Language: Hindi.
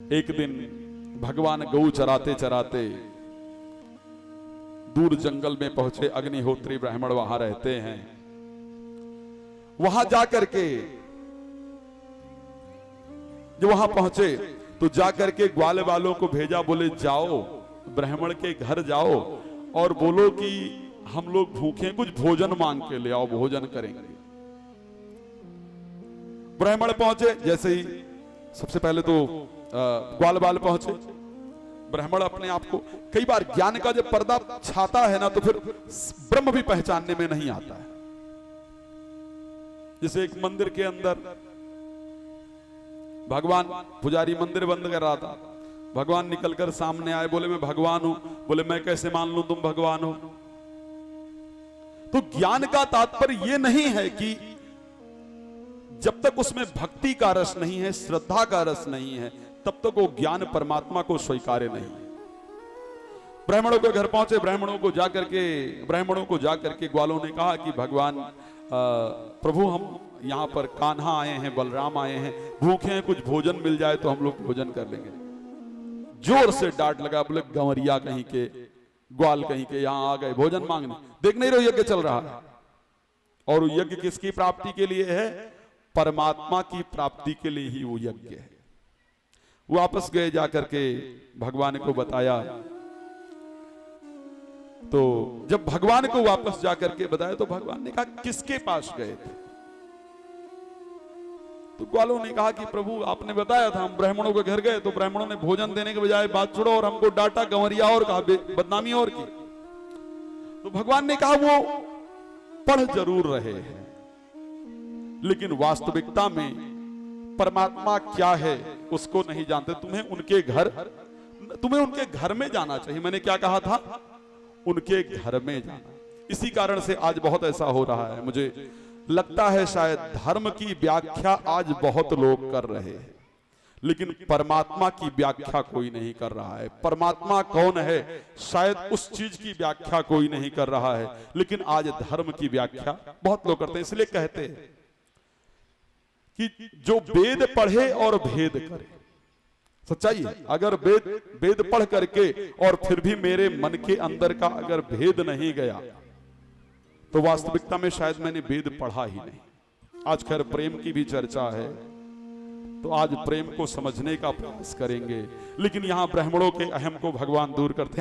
एक दिन भगवान गऊ चराते चराते दूर जंगल में पहुंचे। अग्निहोत्री ब्राह्मण वहां रहते हैं। वहां जाकर के जो वहां पहुंचे तो जाकर के ग्वाले वालों को भेजा, बोले जाओ ब्राह्मण के घर जाओ और बोलो कि हम लोग भूखे, कुछ भोजन मांग के ले आओ, भोजन करेंगे। ब्राह्मण पहुंचे, जैसे ही सबसे पहले तो ग्वाल वाल पहुंचे। ब्राह्मण अपने आप को, कई बार ज्ञान का जब पर्दा छाता है ना तो फिर ब्रह्म भी पहचानने में नहीं आता है। जैसे एक मंदिर के अंदर भगवान, पुजारी मंदिर बंद कर रहा था, भगवान निकलकर सामने आए, बोले मैं भगवान हूं। बोले मैं कैसे मान लूं तुम भगवान हो। तो ज्ञान का तात्पर्य यह नहीं है कि जब तक उसमें भक्ति का रस नहीं है, श्रद्धा का रस नहीं है, तब तक वो ज्ञान परमात्मा को स्वीकार्य नहीं। ब्राह्मणों के घर पहुंचे, ब्राह्मणों को जाकर के ग्वालों ने कहा कि भगवान प्रभु, हम यहां पर कान्हा आए हैं, बलराम आए हैं, भूखे हैं, कुछ भोजन मिल जाए तो हम लोग भोजन कर लेंगे। जोर से डांट लगा, बोले गंवरिया कहीं के, ग्वाल कहीं के, यहां आ गए भोजन मांगने। देख नहीं रहो यज्ञ चल रहा है, और यज्ञ किसकी प्राप्ति के लिए है? परमात्मा की प्राप्ति के लिए ही वो यज्ञ है। वापस गए, जाकर के भगवान को बताया। तो जब भगवान को वापस जाकर के बताया तो भगवान ने कहा किसके पास गए थे? तो ग्वालों ने कहा कि प्रभु आपने बताया था, हम ब्राह्मणों के घर गए तो ब्राह्मणों ने भोजन देने के बजाय बात छोड़ो और हमको डांटा, गंवरिया और कहा, बदनामी और की। तो भगवान ने कहा वो पढ़ जरूर रहे हैं, लेकिन वास्तविकता में परमात्मा क्या है उसको नहीं जानते। तुम्हें उनके घर में जाना चाहिए। मैंने क्या कहा था? उनके घर में जाना। इसी कारण से आज बहुत ऐसा हो रहा है, मुझे लगता है शायद धर्म की व्याख्या आज बहुत लोग कर रहे हैं, लेकिन परमात्मा की व्याख्या कोई नहीं कर रहा है। परमात्मा कौन है शायद उस चीज की व्याख्या कोई नहीं कर रहा है, लेकिन आज धर्म की व्याख्या बहुत लोग करते हैं। इसलिए कहते हैं कि जो वेद पढ़े और भेद करे, सच्चाई है। अगर वेद पढ़ करके और फिर भी मेरे मन के अंदर का अगर भेद नहीं गया तो वास्तविकता में शायद मैंने वेद पढ़ा ही नहीं। आज खैर प्रेम की भी चर्चा है, तो आज प्रेम को समझने का प्रयास करेंगे, लेकिन यहां ब्राह्मणों के अहम को भगवान दूर करते हैं।